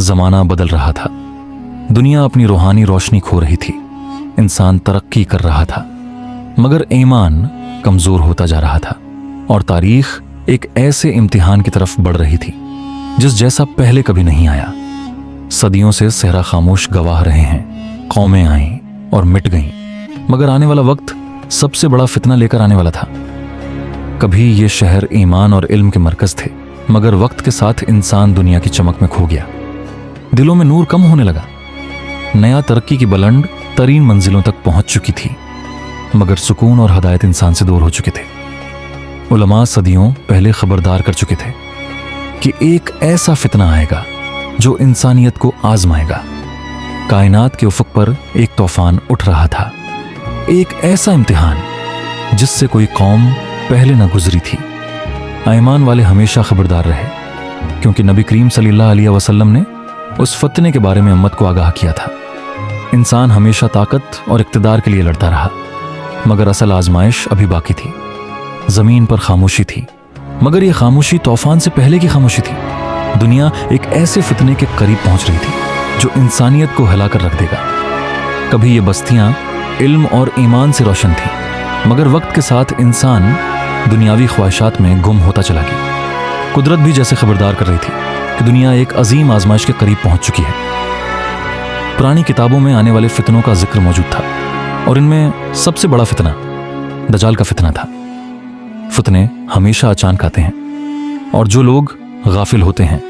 जमाना बदल रहा था। दुनिया अपनी रूहानी रोशनी खो रही थी। इंसान तरक्की कर रहा था, मगर ईमान कमजोर होता जा रहा था और तारीख एक ऐसे इम्तिहान की तरफ बढ़ रही थी जिस जैसा पहले कभी नहीं आया। सदियों से सहरा खामोश गवाह रहे हैं। कौमें आईं और मिट गईं, मगर आने वाला वक्त सबसे बड़ा फितना लेकर आने वाला था। कभी ये शहर ईमान और इल्म के मरकज थे, मगर वक्त के साथ इंसान दुनिया की चमक में खो गया। दिलों में नूर कम होने लगा। नया तरक्की की बुलंद तरीन मंजिलों तक पहुंच चुकी थी, मगर सुकून और हदायत इंसान से दूर हो चुके थे। उलमा सदियों पहले खबरदार कर चुके थे कि एक ऐसा फितना आएगा जो इंसानियत को आजमाएगा। कायनात के उफक पर एक तूफान उठ रहा था, एक ऐसा इम्तिहान जिससे कोई कौम पहले न गुजरी थी। ईमान वाले हमेशा खबरदार रहे, क्योंकि नबी करीम सल्लल्लाहु अलैहि वसल्लम ने उस फतने के बारे में उम्मत को आगाह किया था। इंसान हमेशा ताकत और इक़्तिदार के लिए लड़ता रहा, मगर असल आजमाइश अभी बाकी थी। जमीन पर खामोशी थी, मगर यह खामोशी तूफान से पहले की खामोशी थी। दुनिया एक ऐसे फितने के करीब पहुंच रही थी जो इंसानियत को हिलाकर रख देगा। कभी ये बस्तियां इल्म और ईमान से रोशन थीं, मगर वक्त के साथ इंसान दुनियावी ख्वाहिशात में गुम होता चला गया। कुदरत भी जैसे खबरदार कर रही थी कि दुनिया एक अजीम आजमाइश के करीब पहुंच चुकी है। पुरानी किताबों में आने वाले फितनों का जिक्र मौजूद था, और इनमें सबसे बड़ा फितना दजाल का फितना था। फितने हमेशा अचानक आते हैं, और जो लोग गाफिल होते हैं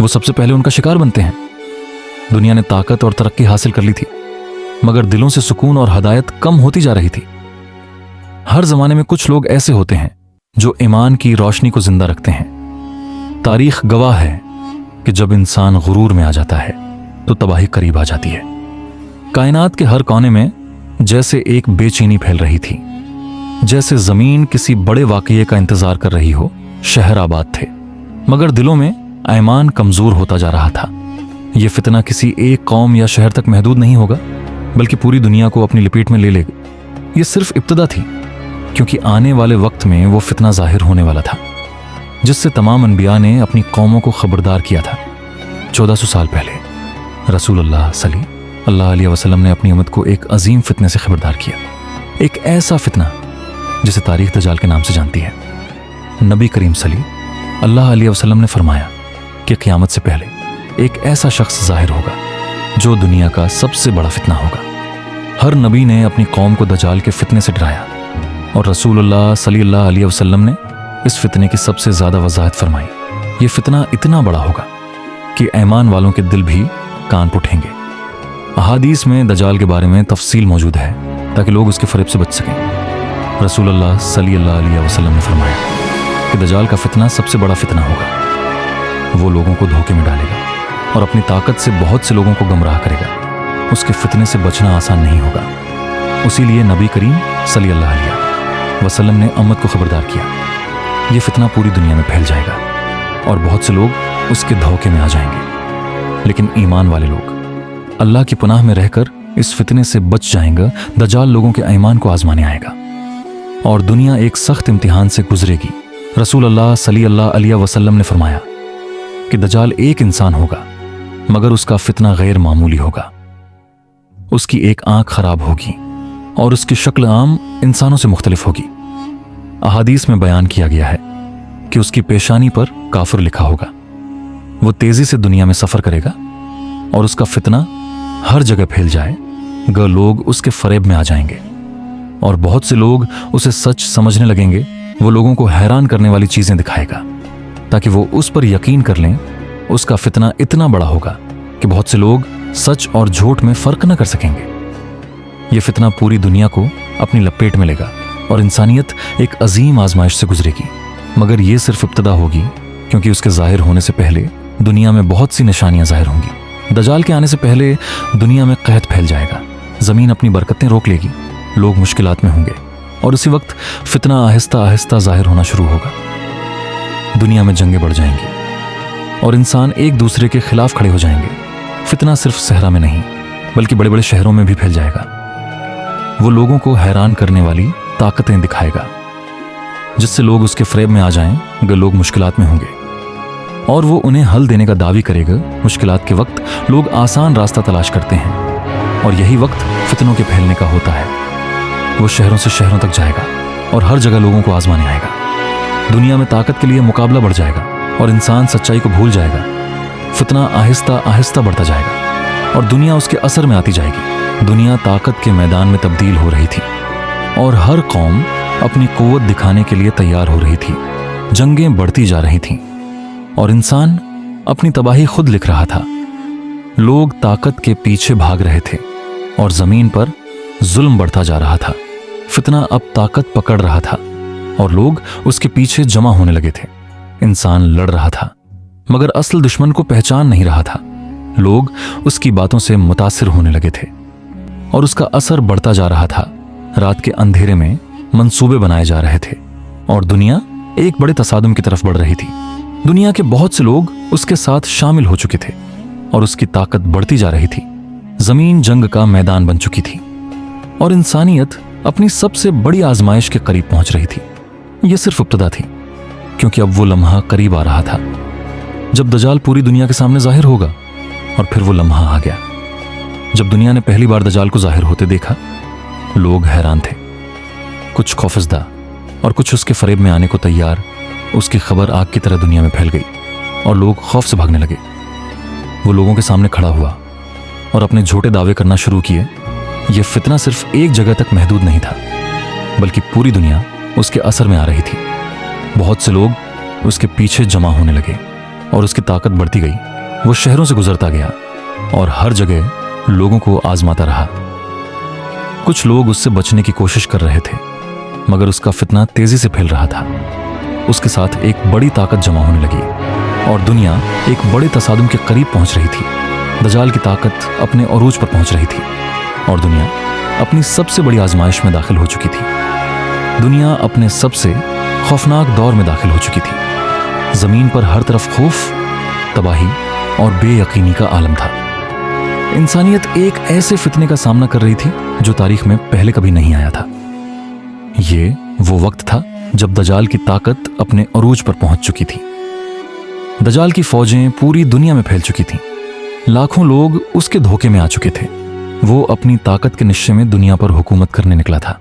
वो सबसे पहले उनका शिकार बनते हैं। दुनिया ने ताकत और तरक्की हासिल कर ली थी, मगर दिलों से सुकून और हदायत कम होती जा रही थी। हर जमाने में कुछ लोग ऐसे होते हैं जो ईमान की रोशनी को जिंदा रखते हैं। तारीख गवाह है कि जब इंसान गुरूर में आ जाता है तो तबाही करीब आ जाती है। कायनात के हर कोने में जैसे एक बेचैनी फैल रही थी, जैसे जमीन किसी बड़े वाकये का इंतजार कर रही हो। शहर आबाद थे, मगर दिलों में ईमान कमजोर होता जा रहा था। यह फितना किसी एक कौम या शहर तक महदूद नहीं होगा, बल्कि पूरी दुनिया को अपनी लपेट में ले लेगा। यह सिर्फ इब्तिदा थी, क्योंकि आने वाले वक्त में वो फितना जाहिर होने वाला था जिससे तमाम अनबिया ने अपनी कौमों को खबरदार किया था। 1400 साल पहले रसूलुल्लाह सल्लल्लाहु अलैहि वसल्लम ने अपनी उम्मत को एक अजीम फितने से खबरदार किया। एक ऐसा फितना जिसे तारीख दजाल के नाम से जानती है। नबी करीम सल्लल्लाहु अलैहि वसल्लम ने फरमाया कि क़यामत से पहले एक ऐसा शख्स जाहिर होगा जो दुनिया का सबसे बड़ा फितना होगा। हर नबी ने अपनी कौम को दजाल के फितने से डराया, और रसूलुल्लाह सल्लल्लाहु अलैहि वसल्लम ने इस फितने की सबसे ज्यादा वजाहत फरमाई। ये फितना इतना बड़ा होगा कि ईमान वालों के दिल भी कान उठेंगे। अहादीस में दजाल के बारे में तफसील मौजूद है ताकि लोग उसके फरेब से बच सकें। रसूलुल्लाह सल्लल्लाहु अलैहि वसल्लम ने फरमाया कि दजाल का फितना सबसे बड़ा फितना होगा। वो लोगों को धोखे में डालेगा और अपनी ताकत से बहुत से लोगों को गुमराह करेगा। उसके फितने से बचना आसान नहीं होगा। उसी लिए नबी करीम सल्लल्लाहु अलैहि वसल्लम ने उम्मत को खबरदार किया, यह फितना पूरी दुनिया में फैल जाएगा और बहुत से लोग उसके धोखे में आ जाएंगे। लेकिन ईमान वाले लोग अल्लाह की पनाह में रहकर इस फितने से बच जाएंगे। दजाल लोगों के ईमान को आजमाने आएगा और दुनिया एक सख्त इम्तिहान से गुजरेगी। रसूलुल्लाह सल्लल्लाहु अलैहि वसल्लम ने फरमाया कि दजाल एक इंसान होगा, मगर उसका फितना गैर मामूली होगा। उसकी एक आंख खराब होगी और उसकी शक्ल आम इंसानों से मुख्तलिफ होगी। अहादीस में बयान किया गया है कि उसकी पेशानी पर काफिर लिखा होगा। वो तेजी से दुनिया में सफर करेगा और उसका फितना हर जगह फैल जाएगा। लोग उसके फरेब में आ जाएंगे और बहुत से लोग उसे सच समझने लगेंगे। वो लोगों को हैरान करने वाली चीजें दिखाएगा ताकि वो उस पर यकीन कर लें। उसका फितना इतना बड़ा होगा कि बहुत से लोग सच और झूठ में फर्क न कर सकेंगे। यह फितना पूरी दुनिया को अपनी लपेट में लेगा और इंसानियत एक अजीम आजमाइश से गुजरेगी। मगर यह सिर्फ इब्तिदा होगी, क्योंकि उसके जाहिर होने से पहले दुनिया में बहुत सी निशानियां जाहिर होंगी। दजाल के आने से पहले दुनिया में कहत फैल जाएगा, जमीन अपनी बरकतें रोक लेगी, लोग मुश्किलात में होंगे और उसी वक्त फितना आहिस्ता आहिस्ता जाहिर होना शुरू होगा। दुनिया में जंगें बढ़ जाएंगी और इंसान एक दूसरे के खिलाफ खड़े हो जाएंगे। फितना सिर्फ सहरा में नहीं बल्कि बड़े बड़े शहरों में भी फैल जाएगा। वो लोगों को हैरान करने वाली ताकतें दिखाएगा जिससे लोग उसके फरेब में आ जाएं। लोग मुश्किलात में होंगे। और वो उन्हें हल देने का दावी करेगा। मुश्किलात के वक्त लोग आसान रास्ता तलाश करते हैं और यही वक्त फितनों के फैलने का होता है। वो शहरों से शहरों तक जाएगा और हर जगह लोगों को आजमाने आएगा। दुनिया में ताकत के लिए मुकाबला बढ़ जाएगा और इंसान सच्चाई को भूल जाएगा। फितना आहिस्ता आहिस्ता बढ़ता जाएगा और दुनिया उसके असर में आती जाएगी। दुनिया ताकत के मैदान में तब्दील हो रही थी और हर कौम अपनी कुव्वत दिखाने के लिए तैयार हो रही थी। जंगें बढ़ती जा रही थीं और इंसान अपनी तबाही खुद लिख रहा था। लोग ताकत के पीछे भाग रहे थे और जमीन पर जुल्म बढ़ता जा रहा था। फितना अब ताकत पकड़ रहा था और लोग उसके पीछे जमा होने लगे थे। इंसान लड़ रहा था मगर असल दुश्मन को पहचान नहीं रहा था। लोग उसकी बातों से मुतासिर होने लगे थे और उसका असर बढ़ता जा रहा था। रात के अंधेरे में मंसूबे बनाए जा रहे थे और दुनिया एक बड़े तसादुम की तरफ बढ़ रही थी। दुनिया के बहुत से लोग उसके साथ शामिल हो चुके थे और उसकी ताकत बढ़ती जा रही थी। जमीन जंग का मैदान बन चुकी थी और इंसानियत अपनी सबसे बड़ी आजमाइश के करीब पहुंच रही थी। यह सिर्फ इब्तिदा थी, क्योंकि अब वो लम्हा करीब आ रहा था जब दजाल पूरी दुनिया के सामने जाहिर होगा। और फिर वो लम्हा आ गया जब दुनिया ने पहली बार दजाल को जाहिर होते देखा। लोग हैरान थे, कुछ खौफजदा और कुछ उसके फरेब में आने को तैयार। उसकी खबर आग की तरह दुनिया में फैल गई और लोग खौफ से भागने लगे। वो लोगों के सामने खड़ा हुआ और अपने झूठे दावे करना शुरू किए। यह फितना सिर्फ एक जगह तक महदूद नहीं था, बल्कि पूरी दुनिया उसके असर में आ रही थी। बहुत से लोग उसके पीछे जमा होने लगे और उसकी ताकत बढ़ती गई। वो शहरों से गुजरता गया और हर जगह लोगों को आजमाता रहा। कुछ लोग उससे बचने की कोशिश कर रहे थे मगर उसका फितना तेजी से फैल रहा था। उसके साथ एक बड़ी ताकत जमा होने लगी और दुनिया एक बड़े तसादुम के करीब पहुंच रही थी। दजाल की ताकत अपने अरूज पर पहुंच रही थी और दुनिया अपनी सबसे बड़ी आजमाइश में दाखिल हो चुकी थी। दुनिया अपने सबसे खौफनाक दौर में दाखिल हो चुकी थी। जमीन पर हर तरफ खौफ, तबाही और बेयकीनी का आलम था। इंसानियत एक ऐसे फितने का सामना कर रही थी जो तारीख में पहले कभी नहीं आया था। ये वो वक्त था जब दजाल की ताकत अपने अरूज पर पहुंच चुकी थी। दजाल की फौजें पूरी दुनिया में फैल चुकी थीं। लाखों लोग उसके धोखे में आ चुके थे। वो अपनी ताकत के निश्चय में दुनिया पर हुकूमत करने निकला था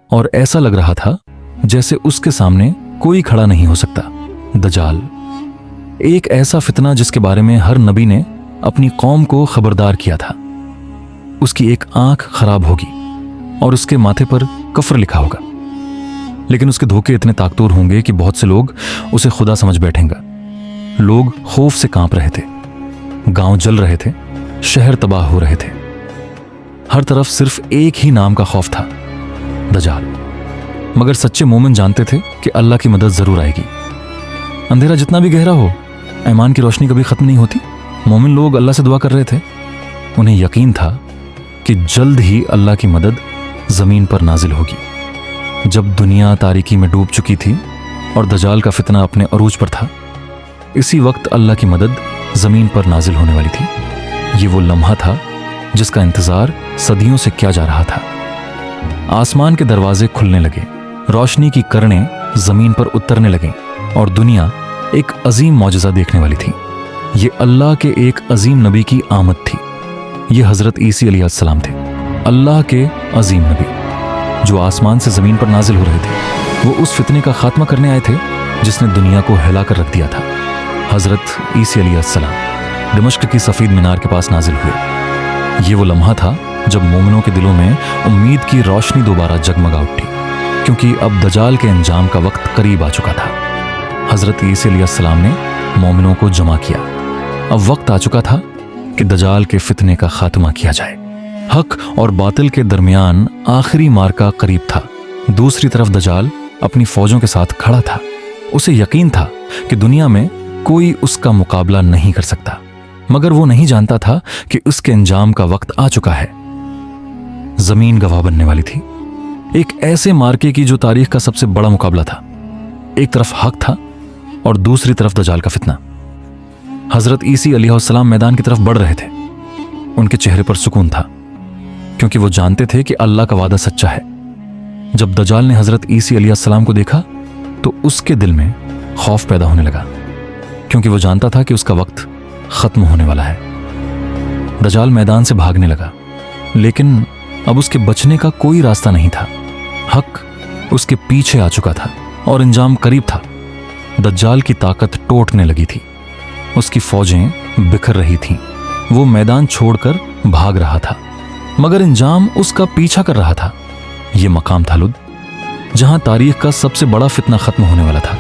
और ऐसा लग रहा था जैसे उसके सामने कोई खड़ा नहीं हो सकता। दजाल एक ऐसा फितना जिसके बारे में हर नबी ने अपनी कौम को खबरदार किया था। उसकी एक आंख खराब होगी और उसके माथे पर कफ्र लिखा होगा, लेकिन उसके धोखे इतने ताकतवर होंगे कि बहुत से लोग उसे खुदा समझ बैठेंगे। लोग खौफ से कांप रहे थे, गांव जल रहे थे, शहर तबाह हो रहे थे। हर तरफ सिर्फ एक ही नाम का खौफ था, दजाल। मगर सच्चे मोमिन जानते थे कि अल्लाह की मदद जरूर आएगी। अंधेरा जितना भी गहरा हो, ईमान की रोशनी कभी खत्म नहीं होती। मोमिन लोग अल्लाह से दुआ कर रहे थे। उन्हें यकीन था कि जल्द ही अल्लाह की मदद जमीन पर नाजिल होगी। जब दुनिया तारीकी में डूब चुकी थी और दजाल का फितना अपने अरूज पर था, इसी वक्त अल्लाह की मदद जमीन पर नाजिल होने वाली थी। ये वो लम्हा था जिसका इंतजार सदियों से किया जा रहा था। आसमान के दरवाजे खुलने लगे, रोशनी की किरणें जमीन पर उतरने लगे और दुनिया एक अजीम मौजज़ा देखने वाली थी। ये अल्लाह के एक अजीम नबी की आमद थी। ये हजरत ईसा अलैहिस्सलाम थे, अल्लाह के अजीम नबी जो आसमान से जमीन पर नाजिल हो रहे थे। वो उस फितने का खात्मा करने आए थे जिसने दुनिया को हिला कर रख दिया था। हजरत ईसा अलैहिस्सलाम दमिश्क की सफेद मीनार के पास नाजिल हुए। ये वो लम्हा था जब मोमिनों के दिलों में उम्मीद की रोशनी दोबारा जगमगा उठी, क्योंकि अब दजाल के अंजाम का वक्त करीब आ चुका था। हजरत ईसा अलैहिस्सलाम ने मोमिनों को जमा किया। अब वक्त आ चुका था कि दजाल के फितने का खात्मा किया जाए। हक और बातिल के दरमियान आखिरी मार्का करीब था। दूसरी तरफ दजाल अपनी फौजों के साथ खड़ा था। उसे यकीन था कि दुनिया में कोई उसका मुकाबला नहीं कर सकता, मगर वो नहीं जानता था कि उसके अंजाम का वक्त आ चुका है। जमीन गवाह बनने वाली थी, एक ऐसे मार्के की जो तारीख का सबसे बड़ा मुकाबला था। एक तरफ हक था और दूसरी तरफ दजाल का फितना। हजरत ईसा अलैहिस्सलाम मैदान की तरफ बढ़ रहे थे। उनके चेहरे पर सुकून था, क्योंकि वो जानते थे कि अल्लाह का वादा सच्चा है। जब दजाल ने हजरत ईसा अलैहिस्सलाम को देखा तो उसके दिल में खौफ पैदा होने लगा, क्योंकि वो जानता था कि उसका वक्त खत्म होने वाला है। दजाल मैदान से भागने लगा, लेकिन अब उसके बचने का कोई रास्ता नहीं था। हक उसके पीछे आ चुका था और इंजाम करीब था। दज्जाल की ताकत टूटने लगी थी, उसकी फौजें बिखर रही थीं। वो मैदान छोड़कर भाग रहा था, मगर इंजाम उसका पीछा कर रहा था। ये मकाम था लुद, जहां तारीख का सबसे बड़ा फितना खत्म होने वाला था।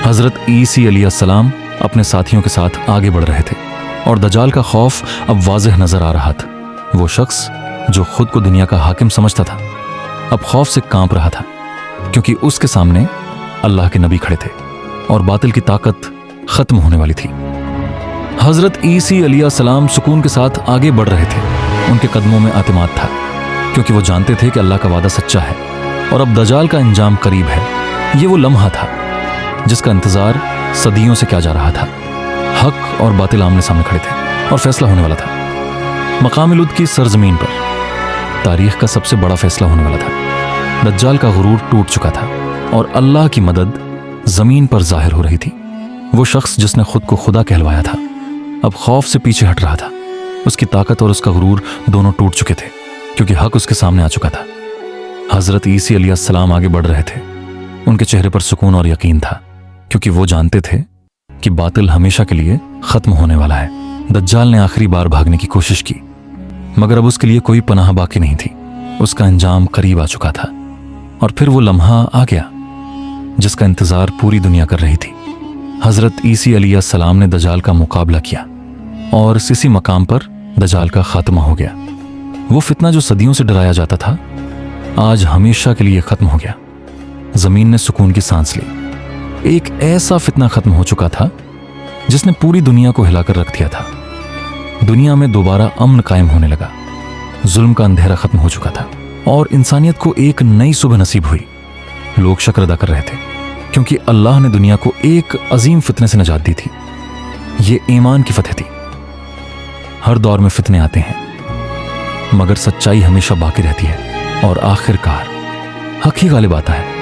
हजरत ईसी अलैहिस्सलाम अपने साथियों के साथ आगे बढ़ रहे थे और दज्जाल का खौफ अब वाज़ेह नजर आ रहा था। वो शख्स जो खुद को दुनिया का हाकिम समझता था, अब खौफ से कांप रहा था, क्योंकि उसके सामने अल्लाह के नबी खड़े थे और बातिल की ताकत खत्म होने वाली थी। हजरत ईसी अलैहिस्सलाम सुकून के साथ आगे बढ़ रहे थे। उनके कदमों में आतिमाद था, क्योंकि वो जानते थे कि अल्लाह का वादा सच्चा है और अब दज्जाल का इंजाम करीब है। ये वो लम्हा था जिसका इंतजार सदियों से किया जा रहा था। हक और बातिल आमने सामने खड़े थे और फैसला होने वाला था। मकाम लुद की सरजमीन पर तारीख का सबसे बड़ा फैसला होने वाला था। दज्जाल का गुरूर टूट चुका था और अल्लाह की मदद जमीन पर जाहिर हो रही थी। वो शख्स जिसने खुद को खुदा कहलवाया था, अब खौफ से पीछे हट रहा था। उसकी ताकत और उसका गुरूर दोनों टूट चुके थे, क्योंकि हक उसके सामने आ चुका था। हजरत ईसी अलैहिस्सलाम आगे बढ़ रहे थे। उनके चेहरे पर सुकून और यकीन था, क्योंकि वो जानते थे कि बातिल हमेशा के लिए खत्म होने वाला है। दज्जाल ने आखिरी बार भागने की कोशिश की, मगर अब उसके लिए कोई पनाह बाकी नहीं थी। उसका अंजाम करीब आ चुका था और फिर वो लम्हा आ गया जिसका इंतजार पूरी दुनिया कर रही थी। हजरत ईसी अलैहिस्सलाम ने दज्जाल का मुकाबला किया और इसी मकाम पर दज्जाल का खात्मा हो गया। वो फितना जो सदियों से डराया जाता था, आज हमेशा के लिए खत्म हो गया। जमीन ने सुकून की सांस ली। एक ऐसा फितना खत्म हो चुका था जिसने पूरी दुनिया को हिलाकर रख दिया था। दुनिया में दोबारा अमन कायम होने लगा। जुल्म का अंधेरा खत्म हो चुका था और इंसानियत को एक नई सुबह नसीब हुई। लोग शुक्र अदा कर रहे थे, क्योंकि अल्लाह ने दुनिया को एक अजीम फितने से निजात दी थी। ये ईमान की फतह थी। हर दौर में फितने आते हैं, मगर सच्चाई हमेशा बाकी रहती है और आखिरकार हक ही गालिब आता है।